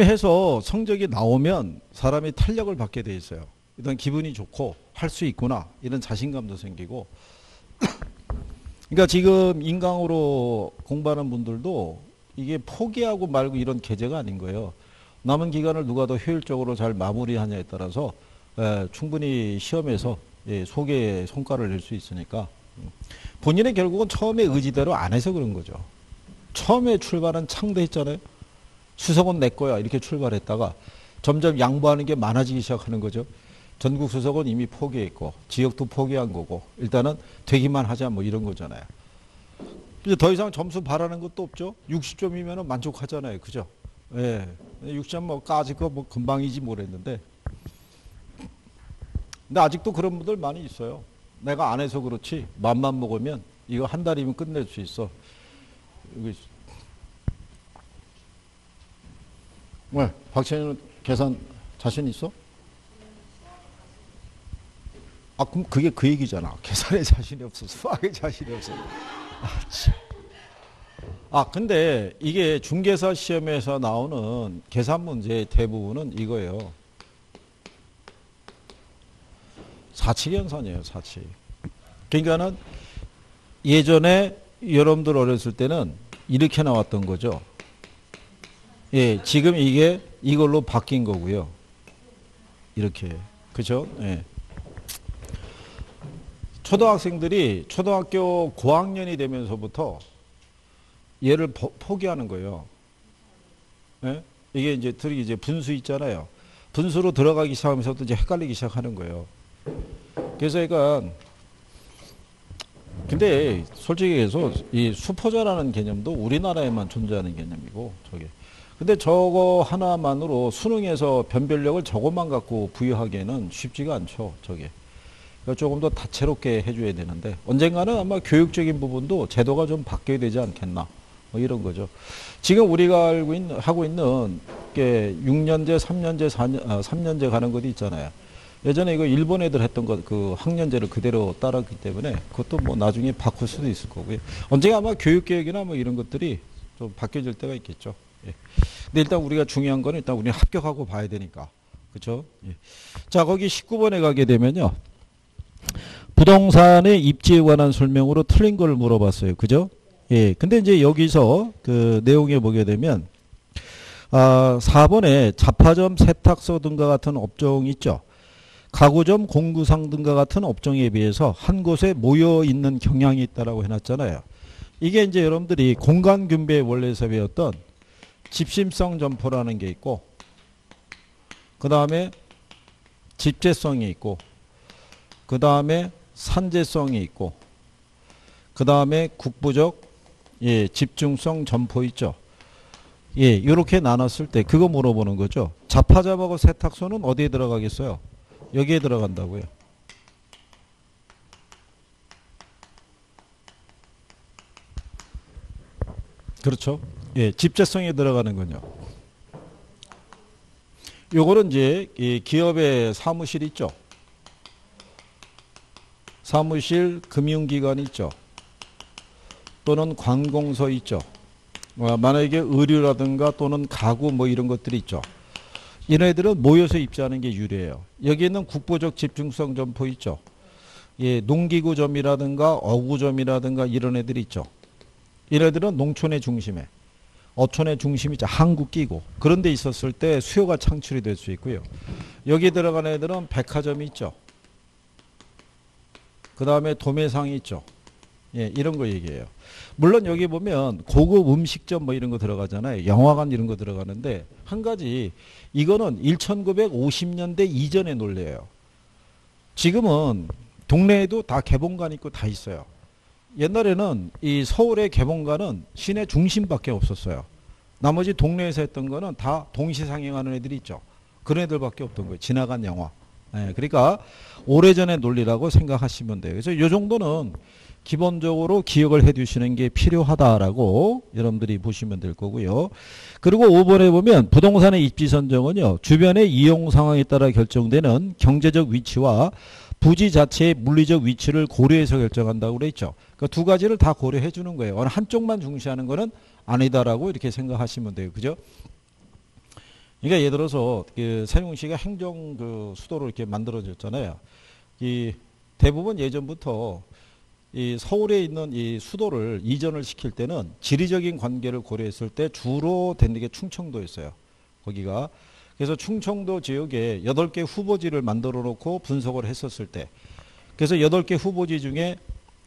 해서 성적이 나오면 사람이 탄력을 받게 돼 있어요. 일단 기분이 좋고 할 수 있구나 이런 자신감도 생기고. 그러니까 지금 인강으로 공부하는 분들도 이게 포기하고 말고 이런 계제가 아닌 거예요. 남은 기간을 누가 더 효율적으로 잘 마무리하냐에 따라서 충분히 시험에서 소개의 성과를 낼 수 있으니까 본인의 결국은 처음에 의지대로 안 해서 그런 거죠. 처음에 출발은 창대했잖아요. 수석은 내 거야 이렇게 출발했다가 점점 양보하는 게 많아지기 시작하는 거죠. 전국 수석은 이미 포기했고 지역도 포기한 거고 일단은 되기만 하자 뭐 이런 거잖아요. 이제 더 이상 점수 바라는 것도 없죠. 60점이면 만족하잖아요. 그죠? 예. 60점 뭐 까짓 거 뭐 금방이지 모르겠는데. 근데 아직도 그런 분들 많이 있어요. 내가 안 해서 그렇지 맘만 먹으면 이거 한 달이면 끝낼 수 있어. 여기 왜? 박찬희는 계산 자신 있어? 아, 그럼 그게 그 얘기잖아. 계산에 자신이 없어. 수학에 자신이 없어. 근데 이게 중개사 시험에서 나오는 계산 문제의 대부분은 이거예요. 사칙 연산이에요, 사칙. 그러니까는 예전에 여러분들 어렸을 때는 이렇게 나왔던 거죠. 예, 지금 이게 이걸로 바뀐 거고요. 이렇게. 그죠? 예. 초등학생들이 초등학교 고학년이 되면서부터 얘를 포기하는 거예요. 예? 이게 이제 분수 있잖아요. 분수로 들어가기 시작하면서부터 이제 헷갈리기 시작하는 거예요. 그래서 그러니까 근데 솔직히 해서 이 수포자라는 개념도 우리나라에만 존재하는 개념이고 저게. 근데 저거 하나만으로 수능에서 변별력을 저것만 갖고 부여하기에는 쉽지가 않죠. 저게. 그러니까 조금 더 다채롭게 해줘야 되는데 언젠가는 아마 교육적인 부분도 제도가 좀 바뀌어야 되지 않겠나 뭐 이런 거죠. 지금 우리가 하고 있는 게 6년제, 3년제, 3년제 가는 것도 있잖아요. 예전에 이거 일본 애들 했던 것 그 학년제를 그대로 따랐기 때문에 그것도 뭐 나중에 바꿀 수도 있을 거고요. 언젠가 아마 교육계획이나 뭐 이런 것들이 좀 바뀌어질 때가 있겠죠. 예. 근데 일단 우리가 중요한 거는 일단 우리는 합격하고 봐야 되니까. 그렇죠? 예. 자, 거기 19번에 가게 되면요. 부동산의 입지에 관한 설명으로 틀린 걸 물어봤어요. 그죠? 예. 근데 이제 여기서 그 내용에 보게 되면 4번에 잡화점, 세탁소 등과 같은 업종이 있죠. 가구점, 공구상 등과 같은 업종에 비해서 한 곳에 모여 있는 경향이 있다라고 해놨잖아요. 이게 이제 여러분들이 공간균배의 원리에서 배웠던 집심성 점포라는 게 있고, 그 다음에 집재성이 있고, 그 다음에 산재성이 있고, 그 다음에 국부적 집중성 점포 있죠. 예, 이렇게 나눴을 때 그거 물어보는 거죠. 잡화점하고 세탁소는 어디에 들어가겠어요? 여기에 들어간다고요. 그렇죠. 예, 집재성에 들어가는 거요. 요거는 이제 기업의 사무실 있죠. 사무실, 금융기관 있죠. 또는 관공서 있죠. 만약에 의류라든가 또는 가구 뭐 이런 것들이 있죠. 얘네들은 모여서 입지하는 게 유리해요. 여기에는 국보적 집중성 점포 있죠. 예, 농기구점이라든가 어구점이라든가 이런 애들이 있죠. 얘네들은 농촌의 중심에, 어촌의 중심이죠. 한국 끼고 그런 데 있었을 때 수요가 창출이 될 수 있고요. 여기 들어가는 애들은 백화점이 있죠. 그 다음에 도매상이 있죠. 예, 이런 거 얘기해요. 물론 여기 보면 고급 음식점 뭐 이런 거 들어가잖아요. 영화관 이런 거 들어가는데 한 가지 이거는 1950년대 이전의 논리예요. 지금은 동네에도 다 개봉관 있고 다 있어요. 옛날에는 이 서울의 개봉관은 시내 중심밖에 없었어요. 나머지 동네에서 했던 거는 다 동시상영하는 애들이 있죠. 그런 애들밖에 없던 거예요. 지나간 영화. 예, 그러니까 오래전의 논리라고 생각하시면 돼요. 그래서 이 정도는 기본적으로 기억을 해 두시는 게 필요하다라고 여러분들이 보시면 될 거고요. 그리고 5번에 보면 부동산의 입지 선정은요. 주변의 이용 상황에 따라 결정되는 경제적 위치와 부지 자체의 물리적 위치를 고려해서 결정한다고 그랬죠. 그 두 가지를 다 고려해 주는 거예요. 어느 한쪽만 중시하는 거는 아니다라고 이렇게 생각하시면 돼요. 그죠? 그러니까 예를 들어서 그 세종시가 행정 그 수도로 이렇게 만들어졌잖아요. 이 대부분 예전부터 이 서울에 있는 이 수도를 이전을 시킬 때는 지리적인 관계를 고려했을 때 주로 된 게 충청도였어요. 거기가. 그래서 충청도 지역에 8개 후보지를 만들어 놓고 분석을 했었을 때 그래서 8개 후보지 중에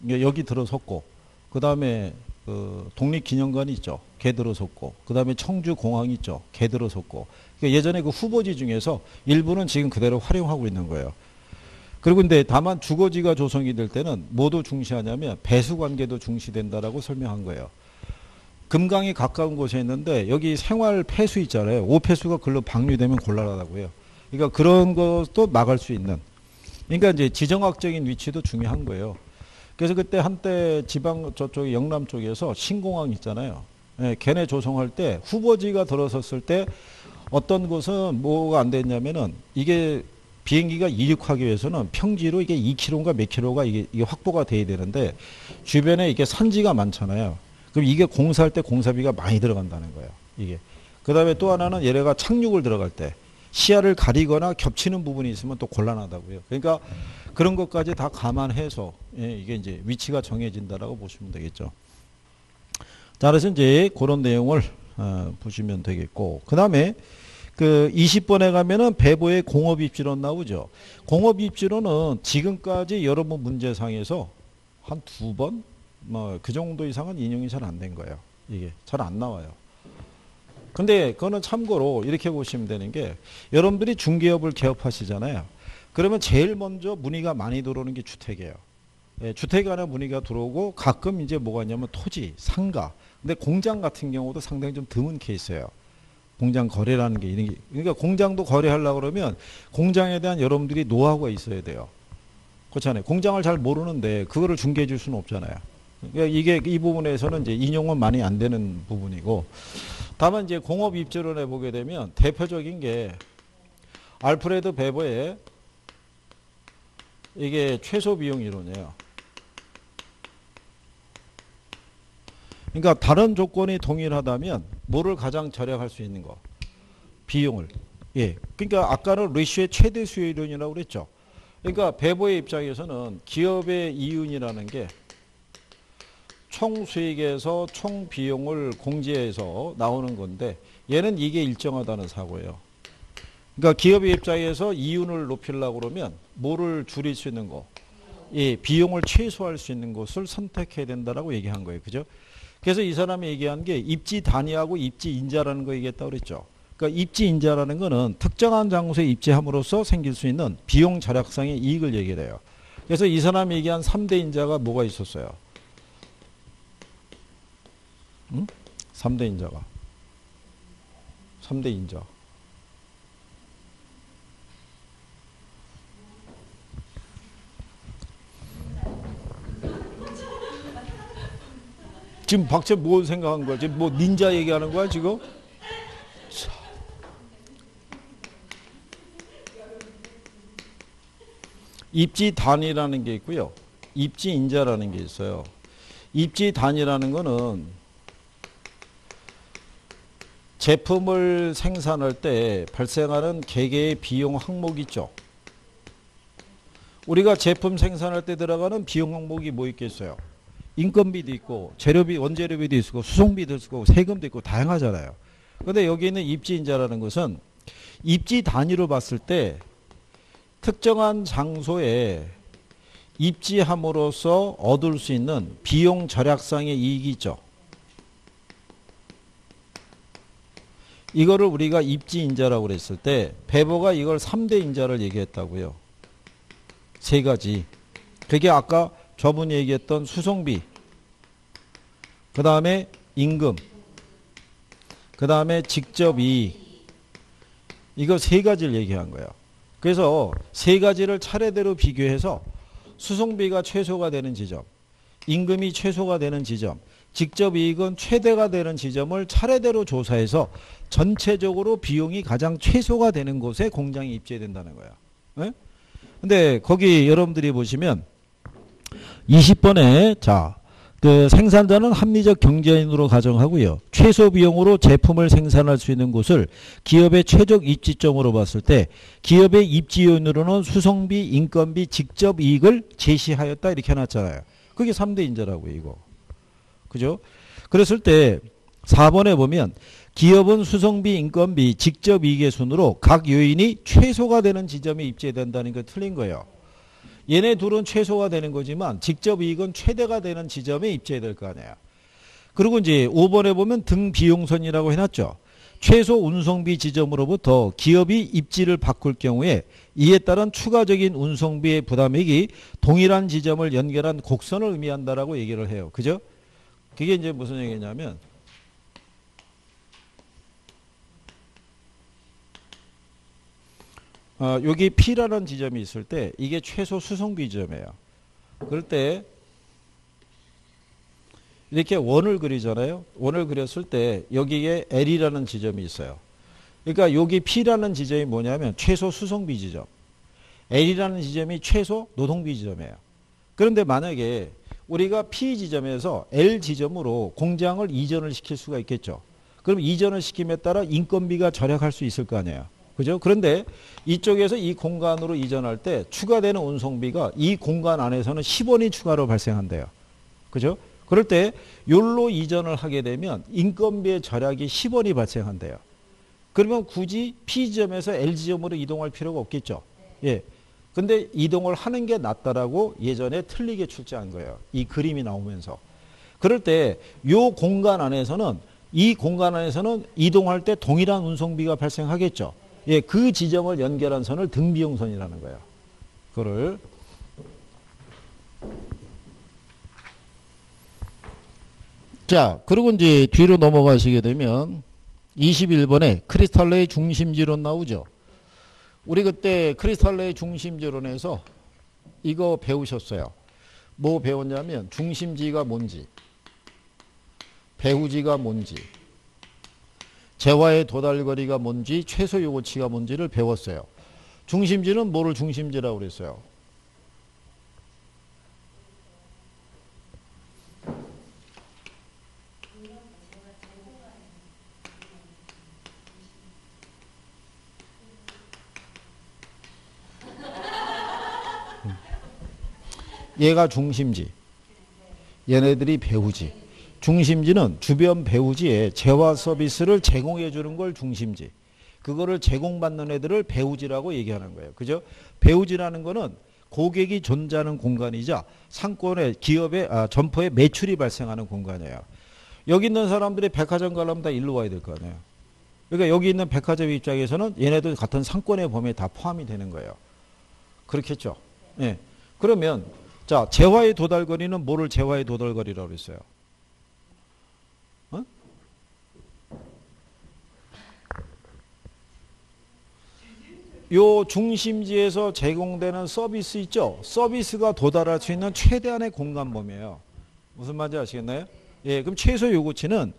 여기 들어섰고 그 다음에 그 독립기념관이 있죠. 걔 들어섰고 그 다음에 청주공항 있죠. 걔 들어섰고 그러니까 예전에 그 후보지 중에서 일부는 지금 그대로 활용하고 있는 거예요. 그리고 근데 다만 주거지가 조성이 될 때는 뭐도 중시하냐면 배수관계도 중시된다라고 설명한 거예요. 금강이 가까운 곳에 있는데 여기 생활 폐수 있잖아요. 오폐수가 글로 방류되면 곤란하다고요. 그러니까 그런 것도 막을 수 있는. 그러니까 이제 지정학적인 위치도 중요한 거예요. 그래서 그때 한때 지방 저쪽 영남 쪽에서 신공항 있잖아요. 예, 걔네 조성할 때 후보지가 들어섰을 때 어떤 곳은 뭐가 안 됐냐면은 이게 비행기가 이륙하기 위해서는 평지로 이게 2km인가 몇 킬로가 이게 확보가 돼야 되는데 주변에 이게 산지가 많잖아요. 그럼 이게 공사할 때 공사비가 많이 들어간다는 거예요. 이게. 그 다음에 또 하나는 얘네가 착륙을 들어갈 때 시야를 가리거나 겹치는 부분이 있으면 또 곤란하다고요. 그러니까 그런 것까지 다 감안해서 예, 이게 이제 위치가 정해진다라고 보시면 되겠죠. 자, 그래서 이제 그런 내용을 보시면 되겠고, 그 다음에 그 20번에 가면은 배보의 공업입지론 나오죠. 공업입지론은 지금까지 여러분 문제상에서 한 2번, 뭐 그 정도 이상은 인용이 잘 안 된 거예요. 이게 잘 안 나와요. 근데 그거는 참고로 이렇게 보시면 되는 게 여러분들이 중개업을 개업하시잖아요. 그러면 제일 먼저 문의가 많이 들어오는 게 주택이에요. 예, 주택 안에 문의가 들어오고 가끔 이제 뭐가 있냐면 토지, 상가. 근데 공장 같은 경우도 상당히 좀 드문 케이스예요. 공장 거래라는 게 이런 게 그러니까 공장도 거래하려고 그러면 공장에 대한 여러분들이 노하우가 있어야 돼요. 그렇잖아요. 공장을 잘 모르는데 그거를 중개해 줄 수는 없잖아요. 그러니까 이게 이 부분에서는 이제 인용은 많이 안 되는 부분이고 다만 이제 공업 입지론에 보게 되면 대표적인 게 알프레드 베버의 이게 최소 비용 이론이에요. 그러니까 다른 조건이 동일하다면 뭐를 가장 절약할 수 있는 거? 비용을. 예. 그러니까 아까는 레시오의 최대 수요 이론이라고 그랬죠. 그러니까 베버의 입장에서는 기업의 이윤이라는 게 총 수익에서 총 비용을 공제해서 나오는 건데 얘는 이게 일정하다는 사고예요. 그러니까 기업의 입장에서 이윤을 높이려고 그러면 뭐를 줄일 수 있는 거? 예, 비용을 최소화할 수 있는 것을 선택해야 된다라고 얘기한 거예요. 그죠? 그래서 이 사람이 얘기한 게 입지 단위하고 입지 인자라는 거 얘기했다고 그랬죠. 그러니까 입지 인자라는 거는 특정한 장소에 입지함으로써 생길 수 있는 비용 절약상의 이익을 얘기를 해요. 그래서 이 사람이 얘기한 3대 인자가 뭐가 있었어요? 3대 인자가. 3대 인자. 지금 박재 뭐 생각한 거야? 지금 뭐 닌자 얘기하는 거야 지금? 입지 단위라는 게 있고요. 입지 인자라는 게 있어요. 입지 단위라는 거는 제품을 생산할 때 발생하는 개개의 비용 항목이 있죠. 우리가 제품 생산할 때 들어가는 비용 항목이 뭐 있겠어요? 인건비도 있고 재료비, 원재료비도 있고 수송비도 있고 세금도 있고 다양하잖아요. 그런데 여기 있는 입지인자라는 것은 입지 단위로 봤을 때 특정한 장소에 입지함으로써 얻을 수 있는 비용 절약상의 이익이 있죠. 이거를 우리가 입지인자라고 그랬을 때 베버가 이걸 3대 인자를 얘기했다고요. 3가지. 그게 아까 저분이 얘기했던 수송비, 그 다음에 임금, 그 다음에 직접 이익. 이거 3가지를 얘기한 거예요. 그래서 3가지를 차례대로 비교해서 수송비가 최소가 되는 지점, 임금이 최소가 되는 지점, 직접 이익은 최대가 되는 지점을 차례대로 조사해서 전체적으로 비용이 가장 최소가 되는 곳에 공장이 입지해야 된다는 거야. 네? 근데 거기 여러분들이 보시면 20번에 자 그 생산자는 합리적 경제인으로 가정하고요. 최소 비용으로 제품을 생산할 수 있는 곳을 기업의 최적 입지점으로 봤을 때 기업의 입지 요인으로는 수송비, 인건비, 직접 이익을 제시하였다 이렇게 해놨잖아요. 그게 3대 인자라고요, 이거. 그죠? 그랬을 때 4번에 보면 기업은 수송비, 인건비, 직접 이익의 순으로 각 요인이 최소가 되는 지점에 입지된다는 게 틀린 거예요. 얘네 둘은 최소가 되는 거지만 직접 이익은 최대가 되는 지점에 입지해야 될 거 아니에요. 그리고 이제 5번에 보면 등 비용선이라고 해놨죠. 최소 운송비 지점으로부터 기업이 입지를 바꿀 경우에 이에 따른 추가적인 운송비의 부담액이 동일한 지점을 연결한 곡선을 의미한다라고 얘기를 해요. 그죠? 그게 이제 무슨 얘기냐면 여기 P라는 지점이 있을 때 이게 최소 수송비 지점이에요. 그럴 때 이렇게 원을 그리잖아요. 원을 그렸을 때 여기에 L이라는 지점이 있어요. 그러니까 여기 P라는 지점이 뭐냐면 최소 수송비 지점. L이라는 지점이 최소 노동비 지점이에요. 그런데 만약에 우리가 P 지점에서 L 지점으로 공장을 이전을 시킬 수가 있겠죠. 그럼 이전을 시킴에 따라 인건비가 절약할 수 있을 거 아니에요. 그죠? 그런데 이쪽에서 이 공간으로 이전할 때 추가되는 운송비가 이 공간 안에서는 10원이 추가로 발생한대요. 그죠? 그럴 때 욜로 이전을 하게 되면 인건비의 절약이 10원이 발생한대요. 그러면 굳이 P지점에서 L지점으로 이동할 필요가 없겠죠. 예. 근데 이동을 하는 게 낫다라고 예전에 틀리게 출제한 거예요. 이 그림이 나오면서. 그럴 때 요 공간 안에서는 이 공간 안에서는 이동할 때 동일한 운송비가 발생하겠죠. 예, 그 지점을 연결한 선을 등비용선이라는 거예요. 그거를 자, 그리고 이제 뒤로 넘어가시게 되면 21번에 크리스탈레의 중심지론 나오죠. 우리 그때 크리스탈레의 중심지론에서 이거 배우셨어요. 뭐 배웠냐면 중심지가 뭔지, 배후지가 뭔지, 재화의 도달거리가 뭔지, 최소 요구치가 뭔지를 배웠어요. 중심지는 뭐를 중심지라고 그랬어요? 얘가 중심지, 얘네들이 배후지. 중심지는 주변 배후지에 재화 서비스를 제공해 주는 걸 중심지. 그거를 제공받는 애들을 배후지라고 얘기하는 거예요. 그죠? 배후지라는 거는 고객이 존재하는 공간이자 상권의 기업의 점포의 매출이 발생하는 공간이에요. 여기 있는 사람들이 백화점 가려면 다 일로 와야 될 거 아니에요. 그러니까 여기 있는 백화점 입장에서는 얘네들 같은 상권의 범위에 다 포함이 되는 거예요. 그렇겠죠? 예. 그러면 자, 재화의 도달거리는 뭐를 재화의 도달거리라고 그랬어요? 요 중심지에서 제공되는 서비스 있죠? 서비스가 도달할 수 있는 최대한의 공간 범위예요. 무슨 말인지 아시겠나요? 예, 그럼 최소 요구치는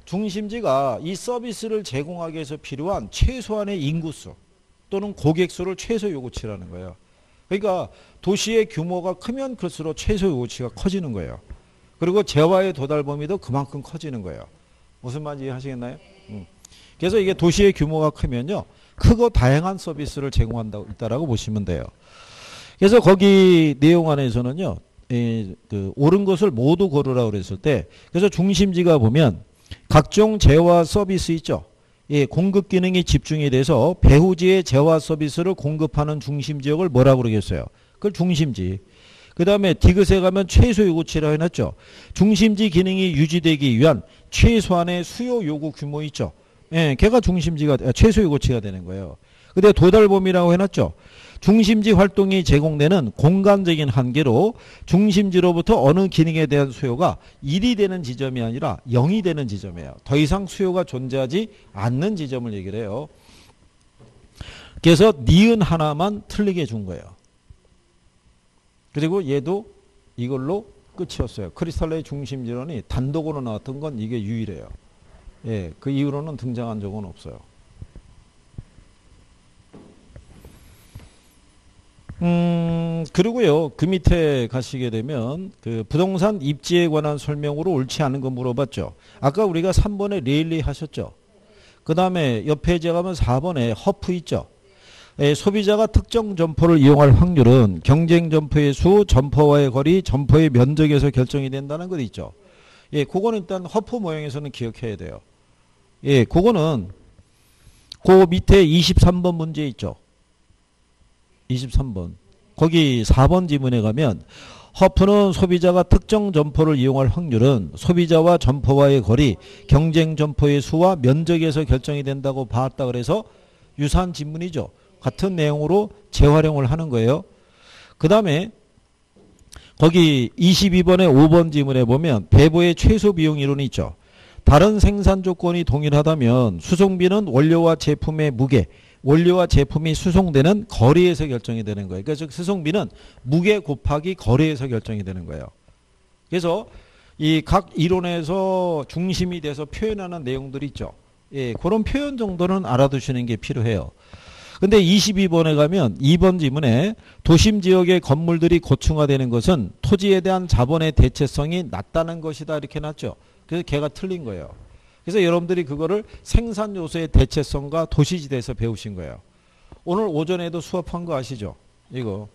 중심지가 이 서비스를 제공하기 위해서 필요한 최소한의 인구수 또는 고객수를 최소 요구치라는 거예요. 그러니까 도시의 규모가 크면 클수록 최소 요구치가 커지는 거예요. 그리고 재화의 도달 범위도 그만큼 커지는 거예요. 무슨 말인지 하시겠나요? 그래서 이게 도시의 규모가 크면요, 크고 다양한 서비스를 제공한다고 있다라고 보시면 돼요. 그래서 거기 내용 안에서는요, 그 옳은 것을 모두 고르라고 그랬을 때, 그래서 중심지가 보면 각종 재화 서비스 있죠. 예, 공급 기능이 집중이 돼서 배후지의 재화 서비스를 공급하는 중심지역을 뭐라고 그러겠어요? 그걸 중심지. 그 다음에 디귿에 가면 최소 요구치라고 해놨죠. 중심지 기능이 유지되기 위한 최소한의 수요 요구 규모 있죠. 예, 걔가 중심지가 최소 요구치가 되는 거예요. 근데 도달범위라고 해놨죠. 중심지 활동이 제공되는 공간적인 한계로 중심지로부터 어느 기능에 대한 수요가 1이 되는 지점이 아니라 0이 되는 지점이에요. 더 이상 수요가 존재하지 않는 지점을 얘기를 해요. 그래서 니은 하나만 틀리게 준 거예요. 그리고 얘도 이걸로 끝이었어요. 크리스탈레의 중심지론이 단독으로 나왔던 건 이게 유일해요. 예, 그 이후로는 등장한 적은 없어요. 그리고요, 그 밑에 가시게 되면 그 부동산 입지에 관한 설명으로 옳지 않은 거 물어봤죠. 아까 우리가 3번에 레일리 하셨죠. 그 다음에 옆에 제가 가면 4번에 허프 있죠. 소비자가 특정 점포를 이용할 확률은 경쟁 점포의 수, 점포와의 거리, 점포의 면적에서 결정이 된다는 것 있죠. 예, 그거는 일단 허프 모형에서는 기억해야 돼요. 예, 그거는 그 밑에 23번 문제 있죠. 23번. 거기 4번 지문에 가면 허프는 소비자가 특정 점포를 이용할 확률은 소비자와 점포와의 거리, 경쟁 점포의 수와 면적에서 결정이 된다고 봤다 그래서 유사한 지문이죠. 같은 내용으로 재활용을 하는 거예요. 그 다음에 거기 22번에 5번 지문에 보면 배부의 최소 비용 이론이 있죠. 다른 생산 조건이 동일하다면 수송비는 원료와 제품의 무게, 원료와 제품이 수송되는 거리에서 결정이 되는 거예요. 그래서 수송비는 무게 곱하기 거리에서 결정이 되는 거예요. 그래서 이 각 이론에서 중심이 돼서 표현하는 내용들이 있죠. 예, 그런 표현 정도는 알아두시는 게 필요해요. 근데 22번에 가면 2번 지문에 도심 지역의 건물들이 고층화되는 것은 토지에 대한 자본의 대체성이 낮다는 것이다 이렇게 놨죠. 그래서 걔가 틀린 거예요. 그래서 여러분들이 그거를 생산 요소의 대체성과 도시지대에서 배우신 거예요. 오늘 오전에도 수업한 거 아시죠? 이거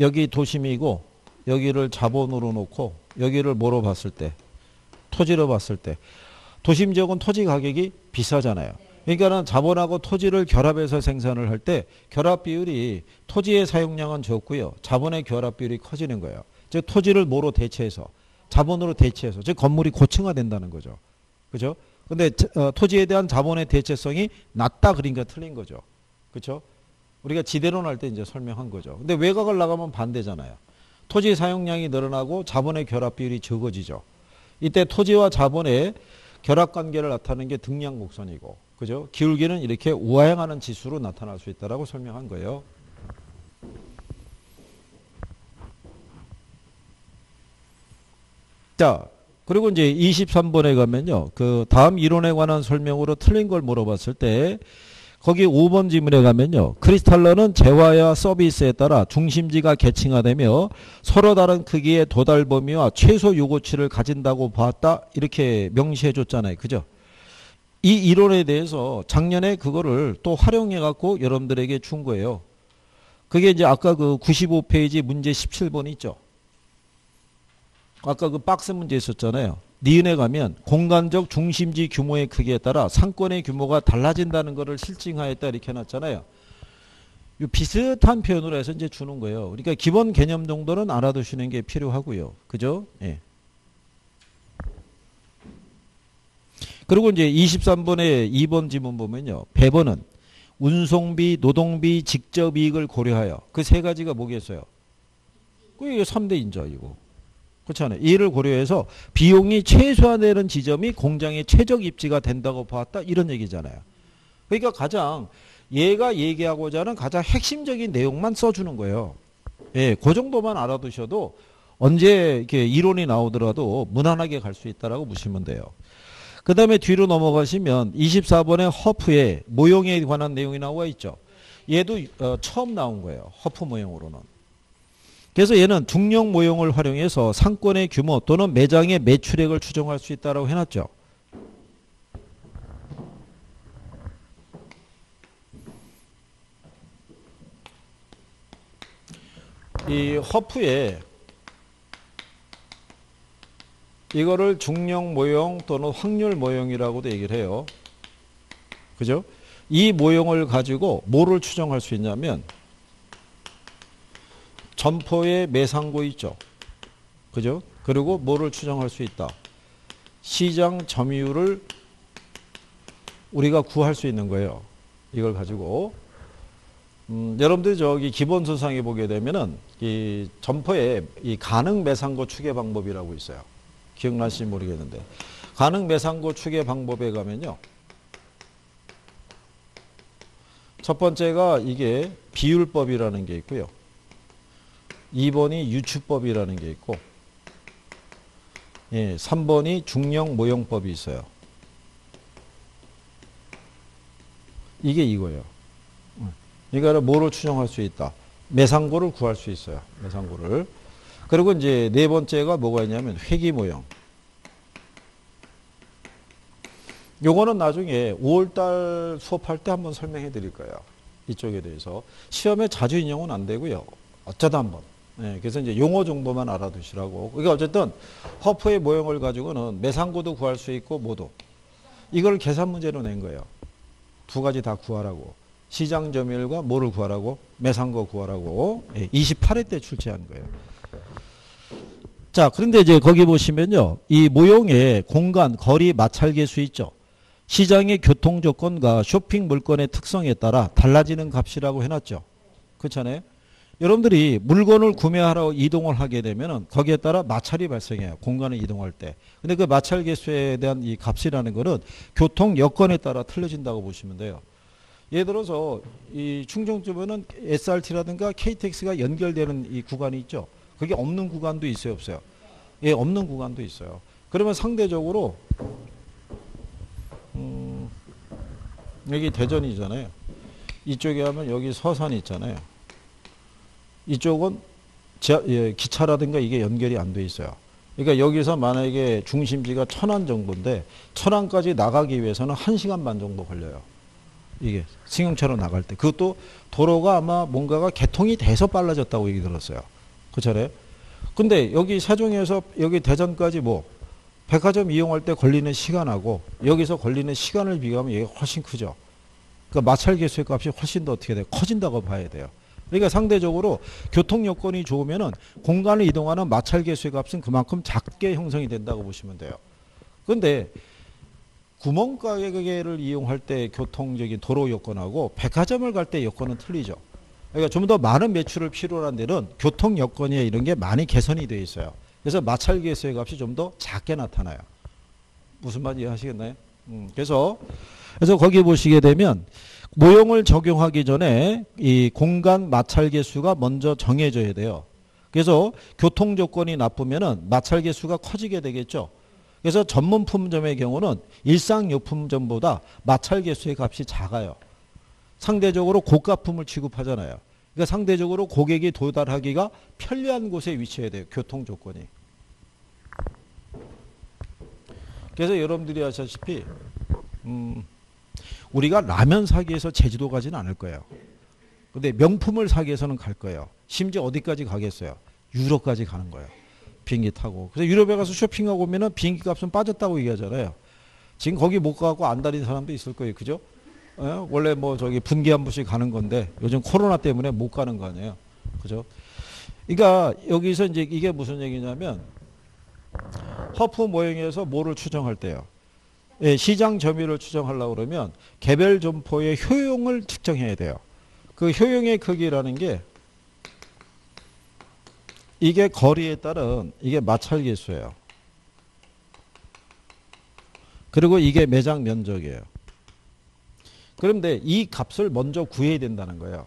여기 도심이고 여기를 자본으로 놓고 여기를 뭐로 봤을 때 토지로 봤을 때 도심 지역은 토지 가격이 비싸잖아요. 그러니까는 자본하고 토지를 결합해서 생산을 할 때 결합 비율이 토지의 사용량은 적고요. 자본의 결합 비율이 커지는 거예요. 즉 토지를 뭐로 대체해서 자본으로 대체해서 즉 건물이 고층화된다는 거죠. 그죠? 근데 토지에 대한 자본의 대체성이 낮다 그러니까 틀린 거죠. 그렇죠? 우리가 지대론 할 때 이제 설명한 거죠. 근데 외곽을 나가면 반대잖아요. 토지 사용량이 늘어나고 자본의 결합 비율이 적어지죠. 이때 토지와 자본의 결합 관계를 나타내는 게 등량 곡선이고 그죠? 기울기는 이렇게 우하향하는 지수로 나타날 수 있다라고 설명한 거예요. 자, 그리고 이제 23번에 가면요. 그 다음 이론에 관한 설명으로 틀린 걸 물어봤을 때 거기 5번 지문에 가면요. 크리스탈러는 재화와 서비스에 따라 중심지가 계층화되며 서로 다른 크기의 도달 범위와 최소 요구치를 가진다고 봤다. 이렇게 명시해 줬잖아요. 그죠? 이 이론에 대해서 작년에 그거를 또 활용해 갖고 여러분들에게 준 거예요. 그게 이제 아까 그 95페이지 문제 17번 있죠. 아까 그 박스 문제 있었잖아요. 니은에 가면 공간적 중심지 규모의 크기에 따라 상권의 규모가 달라진다는 것을 실증하였다 이렇게 해놨잖아요. 이 비슷한 표현으로 해서 이제 주는 거예요. 그러니까 기본 개념 정도는 알아두시는 게 필요하고요. 그죠? 예. 그리고 이제 23번에 2번 지문 보면요. 배번은 운송비, 노동비, 직접이익을 고려하여 그 세 가지가 뭐겠어요? 그게 3대 인자 이거. 그렇잖아요. 이를 고려해서 비용이 최소화되는 지점이 공장의 최적 입지가 된다고 봤다. 이런 얘기잖아요. 그러니까 가장 얘가 얘기하고자 하는 가장 핵심적인 내용만 써주는 거예요. 예, 그 정도만 알아두셔도 언제 이렇게 이론이 나오더라도 무난하게 갈 수 있다라고 보시면 돼요. 그 다음에 뒤로 넘어가시면 24번에 허프의 모형에 관한 내용이 나와 있죠. 얘도 처음 나온 거예요. 허프 모형으로는. 그래서 얘는 중력 모형을 활용해서 상권의 규모 또는 매장의 매출액을 추정할 수 있다고 해놨죠. 이 허프에 이거를 중력 모형 또는 확률 모형이라고도 얘기를 해요. 그죠? 이 모형을 가지고 뭐를 추정할 수 있냐면 점포의 매상고 있죠. 그죠? 그리고 뭐를 추정할 수 있다. 시장 점유율을 우리가 구할 수 있는 거예요. 이걸 가지고. 여러분들이 저기 기본서상에 보게 되면은 이 점포의 이 가능 매상고 추계 방법이라고 있어요. 기억나실지 모르겠는데. 가능 매상고 추계 방법에 가면요. 첫 번째가 이게 비율법이라는 게 있고요. 2번이 유추법이라는 게 있고, 예, 3번이 중력 모형법이 있어요. 이게 이거예요. 이거를 뭐로 추정할 수 있다? 매상고를 구할 수 있어요. 매상고를. 그리고 이제 네 번째가 뭐가 있냐면 회귀 모형. 요거는 나중에 5월달 수업할 때 한번 설명해 드릴 거예요. 이쪽에 대해서. 시험에 자주 인용은 안 되고요. 어쩌다 한번. 네, 그래서 이제 용어 정도만 알아두시라고. 그러니까 어쨌든 허프의 모형을 가지고는 매상고도 구할 수 있고 뭐도. 이걸 계산 문제로 낸 거예요. 두 가지 다 구하라고. 시장 점유율과 뭐를 구하라고? 매상고 구하라고. 28회 때 출제한 거예요. 자, 그런데 이제 거기 보시면요. 이 모형의 공간, 거리, 마찰 계수 있죠. 시장의 교통 조건과 쇼핑 물건의 특성에 따라 달라지는 값이라고 해놨죠. 그렇잖아요. 여러분들이 물건을 구매하러 이동을 하게 되면 거기에 따라 마찰이 발생해요. 공간을 이동할 때. 근데 그 마찰 계수에 대한 이 값이라는 거는 교통 여건에 따라 틀려진다고 보시면 돼요. 예를 들어서 이 충정주변은 SRT라든가 KTX가 연결되는 이 구간이 있죠. 그게 없는 구간도 있어요, 없어요? 예, 없는 구간도 있어요. 그러면 상대적으로 여기 대전이잖아요. 이쪽에 하면 여기 서산이 있잖아요. 이쪽은 기차라든가 이게 연결이 안 돼 있어요. 그러니까 여기서 만약에 중심지가 천안 정도인데 천안까지 나가기 위해서는 1시간 반 정도 걸려요. 이게 승용차로 나갈 때. 그것도 도로가 아마 뭔가가 개통이 돼서 빨라졌다고 얘기 들었어요. 그렇잖아요. 근데 여기 세종에서 여기 대전까지 뭐 백화점 이용할 때 걸리는 시간하고 여기서 걸리는 시간을 비교하면 이게 훨씬 크죠. 그러니까 마찰 계수의 값이 훨씬 더 어떻게 돼요? 커진다고 봐야 돼요. 그러니까 상대적으로 교통 여건이 좋으면은 공간을 이동하는 마찰 계수의 값은 그만큼 작게 형성이 된다고 보시면 돼요. 그런데 구멍가게를 이용할 때 교통적인 도로 여건하고 백화점을 갈 때 여건은 틀리죠. 그러니까 좀 더 많은 매출을 필요로 한 데는 교통 여건이 이런 게 많이 개선이 되어 있어요. 그래서 마찰 계수의 값이 좀 더 작게 나타나요. 무슨 말인지 이해하시겠나요? 그래서 거기 보시게 되면 모형을 적용하기 전에 이 공간 마찰 계수가 먼저 정해져야 돼요. 그래서 교통 조건이 나쁘면은 마찰 계수가 커지게 되겠죠. 그래서 전문품점의 경우는 일상용품점보다 마찰 계수의 값이 작아요. 상대적으로 고가품을 취급하잖아요. 그러니까 상대적으로 고객이 도달하기가 편리한 곳에 위치해야 돼요. 교통 조건이. 그래서 여러분들이 아시다시피 우리가 라면 사기 위해서 제주도 가지는 않을 거예요. 근데 명품을 사기 위해서는 갈 거예요. 심지어 어디까지 가겠어요? 유럽까지 가는 거예요. 비행기 타고. 그래서 유럽에 가서 쇼핑하고 오면은 비행기 값은 빠졌다고 얘기하잖아요. 지금 거기 못 가고 안달인 사람도 있을 거예요. 그죠? 원래 뭐 저기 분기 한 번씩 가는 건데 요즘 코로나 때문에 못 가는 거 아니에요. 그죠? 그러니까 여기서 이제 이게 무슨 얘기냐면 허프 모형에서 뭐를 추정할 때요. 예, 시장 점유율을 추정하려고 그러면 개별 점포의 효용을 측정해야 돼요. 그 효용의 크기라는 게 이게 거리에 따른 이게 마찰 계수예요. 그리고 이게 매장 면적이에요. 그런데 이 값을 먼저 구해야 된다는 거예요.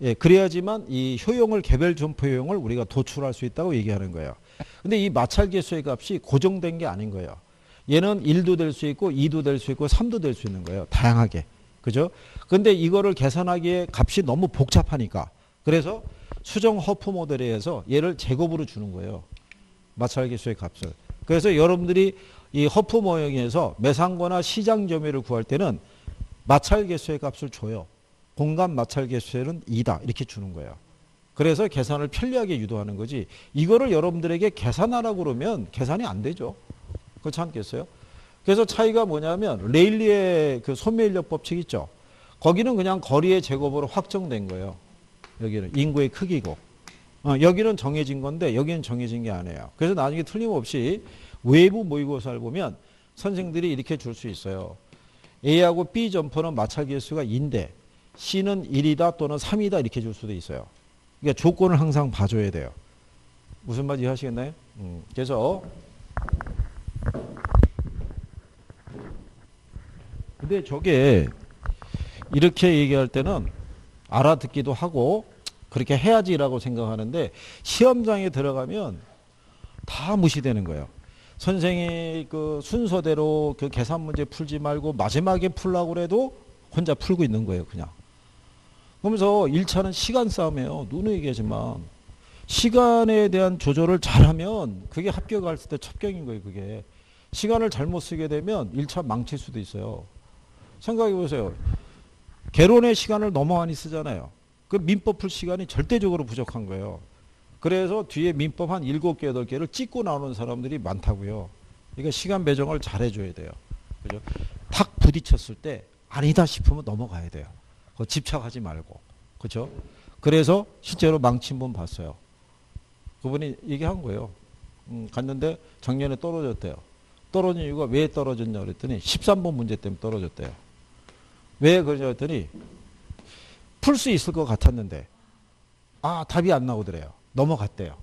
예, 그래야지만 이 효용을 개별 점포 효용을 우리가 도출할 수 있다고 얘기하는 거예요. 근데 이 마찰 계수의 값이 고정된 게 아닌 거예요. 얘는 1도 될 수 있고 2도 될 수 있고 3도 될 수 있는 거예요. 다양하게. 그죠? 근데 이거를 계산하기에 값이 너무 복잡하니까. 그래서 수정 허프 모델에 의해서 얘를 제곱으로 주는 거예요. 마찰 계수의 값을. 그래서 여러분들이 이 허프 모형에서 매상고나 시장 점유율을 구할 때는 마찰 계수의 값을 줘요. 공간 마찰 계수는 2다. 이렇게 주는 거예요. 그래서 계산을 편리하게 유도하는 거지. 이거를 여러분들에게 계산하라고 그러면 계산이 안 되죠. 그렇지 않겠어요? 그래서 차이가 뭐냐면 레일리의 그 소매인력 법칙 있죠. 거기는 그냥 거리의 제곱으로 확정된 거예요. 여기는 인구의 크기고. 여기는 정해진 건데 여기는 정해진 게 아니에요. 그래서 나중에 틀림없이 외부 모의고사를 보면 선생들이 이렇게 줄 수 있어요. A하고 B 점포는 마찰 계수가 2인데 C는 1이다 또는 3이다 이렇게 줄 수도 있어요. 그러니까 조건을 항상 봐줘야 돼요. 무슨 말인지 이해하시겠나요? 그래서 근데 저게 이렇게 얘기할 때는 알아듣기도 하고 그렇게 해야지라고 생각하는데 시험장에 들어가면 다 무시되는 거예요. 선생이 그 순서대로 그 계산 문제 풀지 말고 마지막에 풀라고 그래도 혼자 풀고 있는 거예요, 그냥. 그러면서 1차는 시간 싸움이에요. 누누이 얘기하지만. 시간에 대한 조절을 잘하면 그게 합격할 때 첩경인 거예요. 그게. 시간을 잘못 쓰게 되면 1차 망칠 수도 있어요. 생각해 보세요. 개론의 시간을 너무 많이 쓰잖아요. 그 민법 풀 시간이 절대적으로 부족한 거예요. 그래서 뒤에 민법 한 7개, 8개를 찍고 나오는 사람들이 많다고요. 그러니까 시간 배정을 잘 해줘야 돼요. 그죠? 탁 부딪혔을 때 아니다 싶으면 넘어가야 돼요. 집착하지 말고. 그죠? 그래서 실제로 망친 분 봤어요. 그분이 얘기한 거예요. 갔는데 작년에 떨어졌대요. 떨어진 이유가 왜 떨어졌냐 그랬더니 13번 문제 때문에 떨어졌대요. 왜 그러냐 그랬더니 풀 수 있을 것 같았는데 답이 안 나오더래요. 넘어갔대요.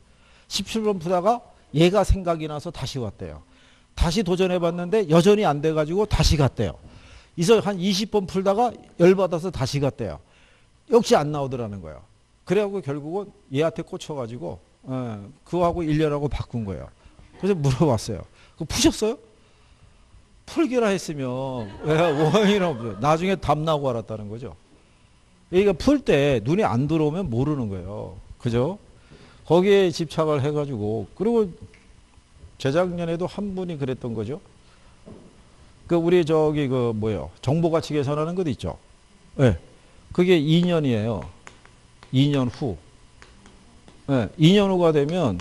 17번 푸다가 얘가 생각이 나서 다시 왔대요. 다시 도전해봤는데 여전히 안 돼가지고 다시 갔대요. 이서 한 20번 풀다가 열받아서 다시 갔대요. 역시 안 나오더라는 거예요. 그래갖고 결국은 얘한테 꽂혀가지고 그거하고 1년하고 바꾼 거예요. 그래서 물어봤어요. 그거 푸셨어요? 풀기라 했으면 왜 5원이나 없어요. 나중에 답 나고 알았다는 거죠. 그러니까 풀 때 눈에 안 들어오면 모르는 거예요. 그죠? 거기에 집착을 해가지고 그리고 재작년에도 한 분이 그랬던 거죠. 우리 정보가치 계산하는 것 있죠. 네. 그게 2년이에요. 2년 후. 네. 2년 후가 되면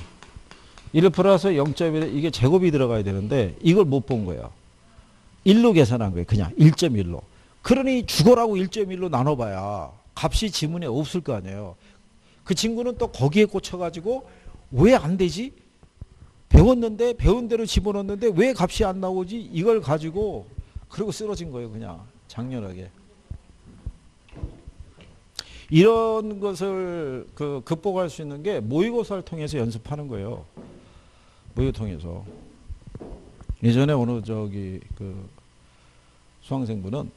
1 플러스 0.1 이게 제곱이 들어가야 되는데 이걸 못 본 거예요. 1로 계산한 거예요. 그냥 1.1로. 그러니 죽어라고 1.1로 나눠봐야 값이 지문에 없을 거 아니에요. 그 친구는 또 거기에 꽂혀가지고 왜 안 되지? 배웠는데 배운 대로 집어넣었는데 왜 값이 안 나오지? 이걸 가지고 그러고 쓰러진 거예요. 그냥 장렬하게. 이런 것을 극복할 수 있는 게 모의고사를 통해서 연습하는 거예요. 모의고 통해서. 예전에 어느 수강생분은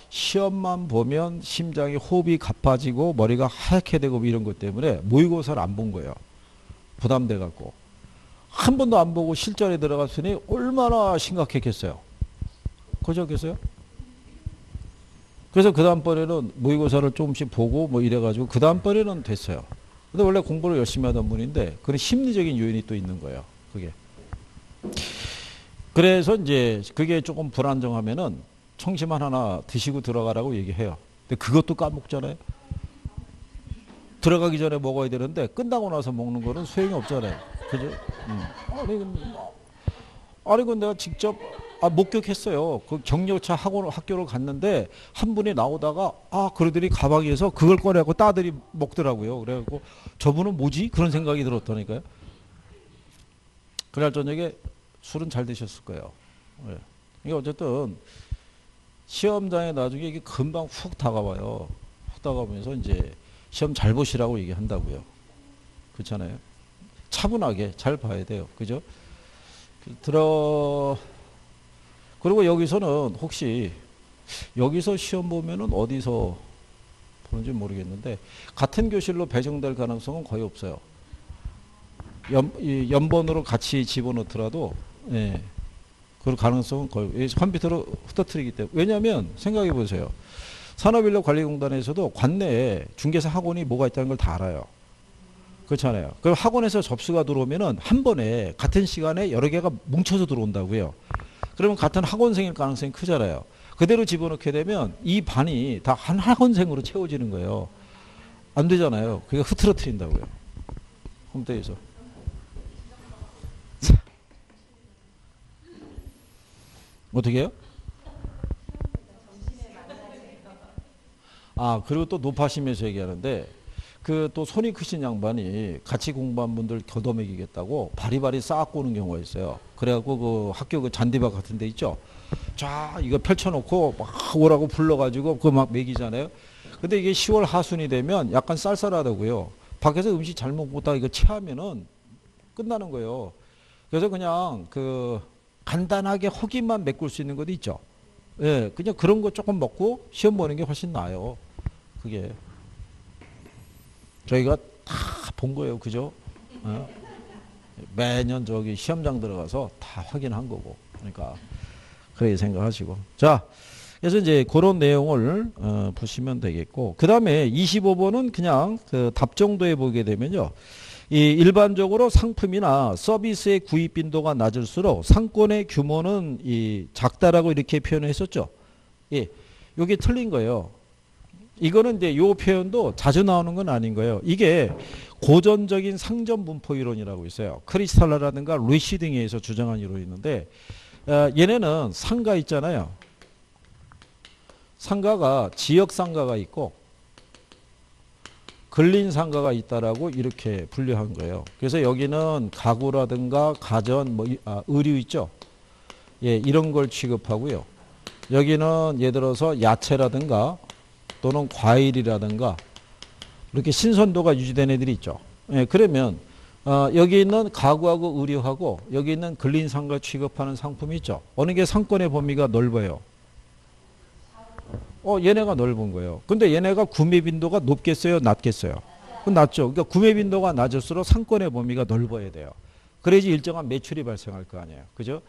시험만 보면 심장이 호흡이 가빠지고 머리가 하얗게 되고 이런 것 때문에 모의고사를 안 본 거예요. 부담돼 갖고. 한 번도 안 보고 실전에 들어갔으니 얼마나 심각했겠어요. 그저겠어요? 그래서 그 다음번에는 모의고사를 조금씩 보고 이래가지고 그 다음번에는 됐어요. 근데 원래 공부를 열심히 하던 분인데 그런 심리적인 요인이 또 있는 거예요. 그게. 그래서 이제 그게 조금 불안정하면은 청심환 하나 드시고 들어가라고 얘기해요. 근데 그것도 까먹잖아요. 들어가기 전에 먹어야 되는데 끝나고 나서 먹는 거는 소용이 없잖아요. 그죠? 아니, 그 내가 직접 목격했어요. 그 격려차 학교를 갔는데 한 분이 나오다가 그러더니 가방에서 그걸 꺼내고 따들이 먹더라고요. 그래갖고 저분은 뭐지? 그런 생각이 들었다니까요. 그날 저녁에 술은 잘 드셨을 거예요. 네. 이게 어쨌든 시험장에 나중에 이게 금방 훅 다가와요. 훅 다가오면서 이제 시험 잘 보시라고 얘기한다고요. 그렇잖아요. 차분하게 잘 봐야 돼요. 그죠? 그리고 여기서는 혹시 여기서 시험 보면은 어디서 보는지 모르겠는데 같은 교실로 배정될 가능성은 거의 없어요. 연번으로 같이 집어넣더라도 그 가능성은 거의 컴퓨터로 흩어뜨리기 때문에. 왜냐하면 생각해 보세요. 산업인력관리공단에서도 관내에 중개사 학원이 뭐가 있다는 걸 다 알아요. 그렇잖아요. 그럼 학원에서 접수가 들어오면은 한 번에 같은 시간에 여러 개가 뭉쳐서 들어온다고요. 그러면 같은 학원생일 가능성이 크잖아요. 그대로 집어넣게 되면 이 반이 다 한 학원생으로 채워지는 거예요. 안 되잖아요. 그게 흐트러뜨린다고요. 홈페이지에서. 어떻게 해요? 그리고 또 높아시면서 얘기하는데 또 손이 크신 양반이 같이 공부한 분들 걷어먹이겠다고 바리바리 쌓고 오는 경우가 있어요. 그래갖고 그 학교 그 잔디밭 같은 데 있죠. 자, 이거 펼쳐놓고 막 오라고 불러가지고 그거 막 먹이잖아요. 근데 이게 10월 하순이 되면 약간 쌀쌀하다고요. 밖에서 음식 잘 먹다가 이거 체하면은 끝나는 거예요. 그래서 그냥 간단하게 허기만 메꿀 수 있는 것도 있죠. 예, 그냥 그런 거 조금 먹고 시험 보는 게 훨씬 나아요. 그게. 저희가 다 본 거예요. 그죠? 매년 시험장 들어가서 다 확인한 거고. 그러니까, 그렇게 생각하시고. 자, 그래서 이제 그런 내용을 보시면 되겠고, 그 다음에 25번은 그냥 그 답 정도에 보게 되면요. 이 일반적으로 상품이나 서비스의 구입 빈도가 낮을수록 상권의 규모는 이 작다라고 이렇게 표현했었죠. 예, 이게 틀린 거예요. 이거는 이제 요 표현도 자주 나오는 건 아닌 거예요. 이게 고전적인 상점 분포 이론이라고 있어요. 크리스탈라라든가 루이시 등에 의해서 주장한 이론이 있는데, 얘네는 상가 있잖아요. 상가가 지역 상가가 있고 근린 상가가 있다라고 이렇게 분류한 거예요. 그래서 여기는 가구라든가 가전, 의류 있죠. 예, 이런 걸 취급하고요. 여기는 예를 들어서 야채라든가 또는 과일이라든가 이렇게 신선도가 유지된 애들이 있죠. 예, 그러면 여기 있는 가구하고 의류하고 여기 있는 근린 상가 취급하는 상품이 있죠. 어느 게 상권의 범위가 넓어요. 얘네가 넓은 거예요. 근데 얘네가 구매 빈도가 높겠어요? 낮겠어요? 낮죠. 그러니까 구매 빈도가 낮을수록 상권의 범위가 넓어야 돼요. 그래야지 일정한 매출이 발생할 거 아니에요. 그죠?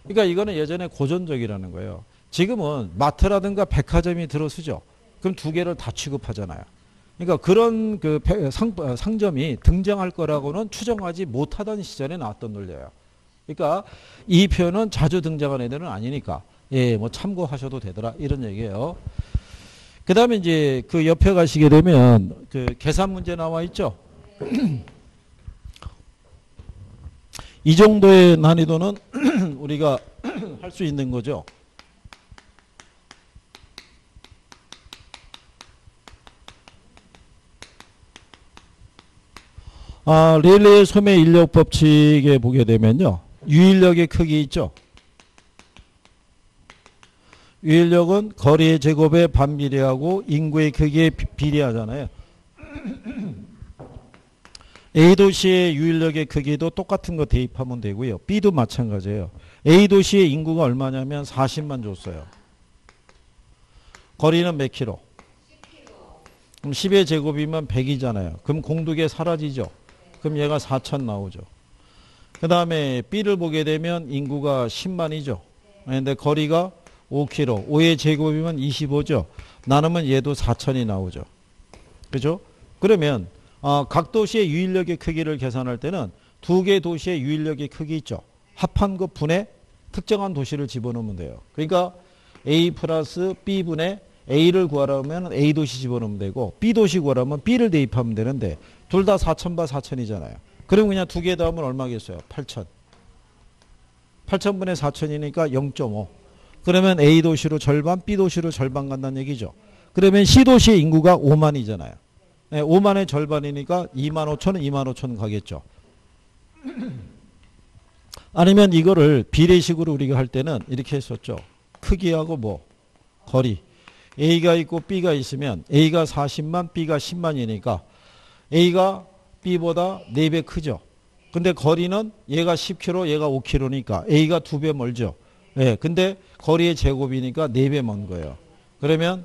그러니까 이거는 예전에 고전적이라는 거예요. 지금은 마트라든가 백화점이 들어서죠. 그럼 두 개를 다 취급하잖아요. 그러니까 그런 그 상점이 등장할 거라고는 추정하지 못하던 시절에 나왔던 논리예요. 그러니까 이 표현은 자주 등장한 애들은 아니니까 예, 뭐 참고하셔도 되더라 이런 얘기예요. 그 다음에 이제 그 옆에 가시게 되면 그 계산 문제 나와 있죠. 이 정도의 난이도는 우리가 할 수 있는 거죠. 레일리의 소매 인력 법칙에 보게 되면요. 유인력의 크기 있죠. 유인력은 거리의 제곱에 반비례하고 인구의 크기에 비례하잖아요. A도시의 유인력의 크기도 똑같은 거 대입하면 되고요. B도 마찬가지예요. A도시의 인구가 얼마냐면 40만 줬어요. 거리는 몇 킬로? 그럼 10의 제곱이면 100이잖아요. 그럼 공두개 사라지죠. 그럼 얘가 4천 나오죠. 그 다음에 B를 보게 되면 인구가 10만이죠. 근데 거리가 5km, 5의 제곱이면 25죠. 나누면 얘도 4천이 나오죠. 그죠? 그러면 각 도시의 유인력의 크기를 계산할 때는 두 개 도시의 유인력의 크기 있죠. 합한 것 분의 특정한 도시를 집어넣으면 돼요. 그러니까 A 플러스 B분의 A를 구하려면 A 도시 집어넣으면 되고 B 도시 구하려면 B를 대입하면 되는데 둘 다 4천바 4천이잖아요. 그럼 그냥 두 개 더하면 얼마겠어요? 8천. 8천분의 4천이니까 0.5. 그러면 A 도시로 절반, B 도시로 절반 간다는 얘기죠. 그러면 C 도시의 인구가 5만이잖아요. 네, 5만의 절반이니까 2만 5천, 2만 5천 가겠죠. 아니면 이거를 비례식으로 우리가 할 때는 이렇게 했었죠. 크기하고 뭐 거리. A가 있고 B가 있으면 A가 40만, B가 10만이니까 A가 B보다 4배 크죠. 근데 거리는 얘가 10km, 얘가 5km니까 A가 2배 멀죠. 예, 근데 거리의 제곱이니까 4배 먼 거예요. 그러면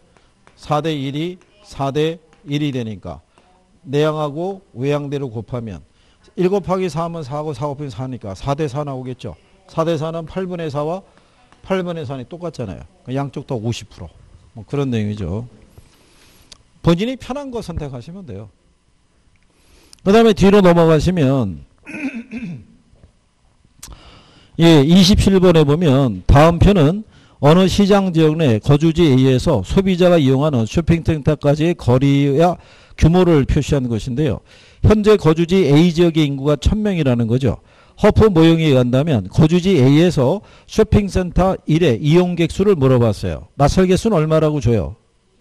4대 1이 4대 1이 되니까 내양하고 외양대로 곱하면 1 곱하기 4하면 4하고 4 곱하기 4니까 4대 4 나오겠죠. 4대 4는 8분의 4와 8분의 4이 똑같잖아요. 양쪽 다 50%. 뭐 그런 내용이죠. 본인이 편한 거 선택하시면 돼요. 그 다음에 뒤로 넘어가시면 예, 27번에 보면 다음 편은 어느 시장 지역 내 거주지 A에서 소비자가 이용하는 쇼핑센터까지의 거리와 규모를 표시하는 것인데요. 현재 거주지 A 지역의 인구가 1000명이라는 거죠. 허프 모형에 의한다면 거주지 A에서 쇼핑센터 1의 이용객 수를 물어봤어요. 나설 개수는 얼마라고 줘요?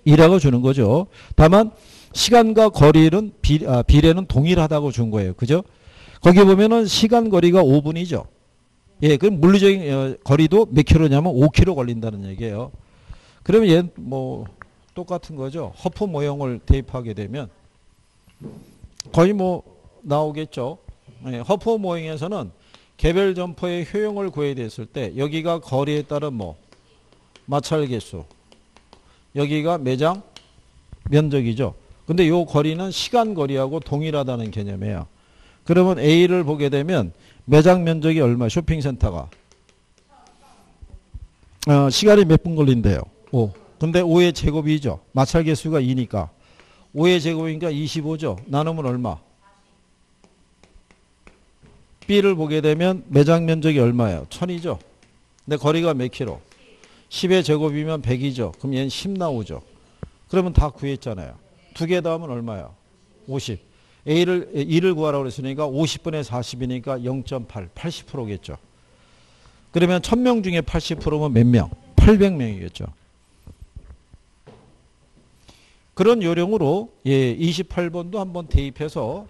2라고 주는 거죠. 다만 시간과 거리는 비례는 동일하다고 준 거예요. 그죠? 거기 보면은 시간 거리가 5분이죠. 예, 그럼 물리적인 거리도 몇 킬로냐면 5킬로 걸린다는 얘기예요. 그러면 얘는 뭐 똑같은 거죠. 허프 모형을 대입하게 되면 거의 뭐 나오겠죠. 예, 허프 모형에서는 개별 점포의 효용을 구해야 됐을 때 여기가 거리에 따른 뭐 마찰 개수, 여기가 매장 면적이죠. 근데 요 거리는 시간 거리하고 동일하다는 개념이에요. 그러면 A를 보게 되면 매장 면적이 얼마? 쇼핑센터가 시간이 몇 분 걸린대요? 5. 근데 5의 제곱이죠. 마찰 개수가 2니까. 5의 제곱이니까 25죠. 나누면 얼마? B를 보게 되면 매장 면적이 얼마예요? 1000이죠. 근데 거리가 몇 킬로? 10의 제곱이면 100이죠. 그럼 얘는 10 나오죠. 그러면 다 구했잖아요. 두 개 더하면 얼마예요? 50. A를 2를 구하라고 그랬으니까 50분의 40이니까 0.8, 80%겠죠. 그러면 1000명 중에 80%면 몇 명? 800명이겠죠. 그런 요령으로 28번도 한번 대입해서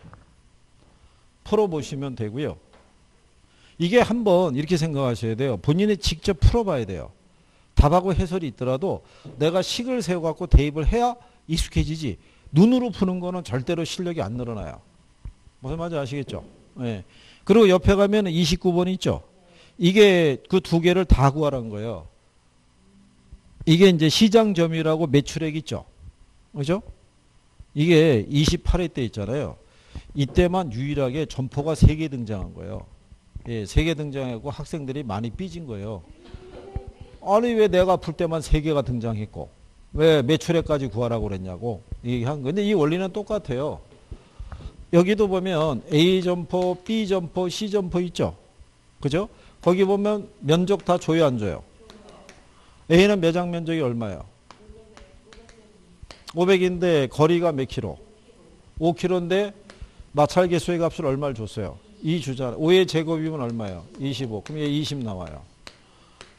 풀어보시면 되고요. 이게 한번 이렇게 생각하셔야 돼요. 본인이 직접 풀어봐야 돼요. 답하고 해설이 있더라도 내가 식을 세워갖고 대입을 해야 익숙해지지. 눈으로 푸는 거는 절대로 실력이 안 늘어나요. 무슨 말인지 아시겠죠? 예. 그리고 옆에 가면 29번 있죠? 이게 그 두 개를 다 구하라는 거예요. 이게 이제 시장 점유율하고 매출액 있죠? 그죠? 이게 28회 때 있잖아요. 이때만 유일하게 점포가 3개 등장한 거예요. 예, 3개 등장하고 학생들이 많이 삐진 거예요. 아니 왜 내가 풀 때만 3개가 등장했고 왜 매출액까지 구하라고 그랬냐고 얘기한 건데 이 원리는 똑같아요. 여기도 보면 A 점포, B 점포, C 점포 있죠? 그죠? 거기 보면 면적 다 줘요, 안 줘요? A는 매장 면적이 얼마예요? 500인데 거리가 몇 킬로? 5킬로인데 마찰 개수의 값을 얼마를 줬어요? 2 주잖아요. 5의 제곱이면 얼마예요? 25. 그럼 얘 20 나와요.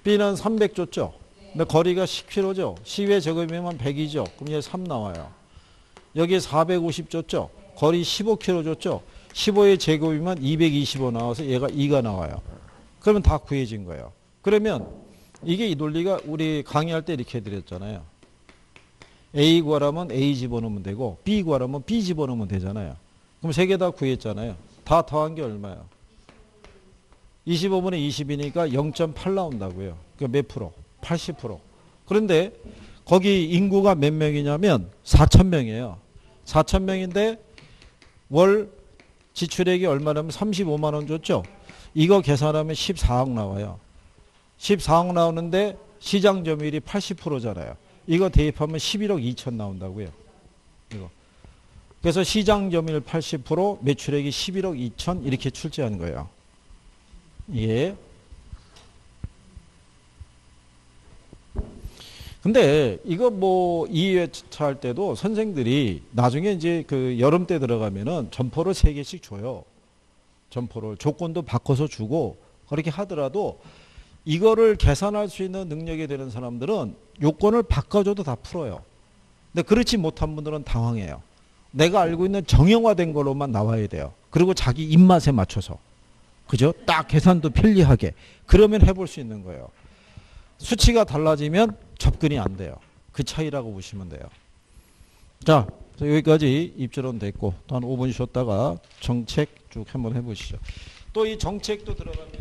B는 300 줬죠? 근데 거리가 10킬로죠? 10의 제곱이면 100이죠? 그럼 얘 3 나와요. 여기 450 줬죠? 거리 15킬로 줬죠? 15의 제곱이면 225 나와서 얘가 2가 나와요. 그러면 다 구해진 거예요. 그러면 이게 이 논리가 우리 강의할 때 이렇게 해드렸잖아요. A 구하라면 A 집어넣으면 되고 B 구하라면 B 집어넣으면 되잖아요. 그럼 세 개 다 구했잖아요. 다 더한 게 얼마예요? 25분의 20이니까 0.8 나온다고요. 그러니까 몇 프로? 80%. 그런데 거기 인구가 몇 명이냐면 4,000명이에요. 4,000명인데 월 지출액이 얼마냐면 35만 원 줬죠. 이거 계산하면 14억 나와요. 14억 나오는데 시장 점유율이 80%잖아요. 이거 대입하면 11억 2천 나온다고요. 이거. 그래서 시장 점유율 80%, 매출액이 11억 2천 이렇게 출제한 거예요. 예. 근데 이거 뭐 2회차 할 때도 선생들이 나중에 이제 그 여름 때 들어가면은 점포를 3개씩 줘요. 점포를 조건도 바꿔서 주고 그렇게 하더라도 이거를 계산할 수 있는 능력이 되는 사람들은 요건을 바꿔줘도 다 풀어요. 근데 그렇지 못한 분들은 당황해요. 내가 알고 있는 정형화된 걸로만 나와야 돼요. 그리고 자기 입맛에 맞춰서. 그죠? 딱 계산도 편리하게. 그러면 해볼 수 있는 거예요. 수치가 달라지면 접근이 안 돼요. 그 차이라고 보시면 돼요. 자, 여기까지 입주론 됐고 또 한 5분 쉬었다가 정책 쭉 한번 해보시죠. 또 이 정책도 들어가면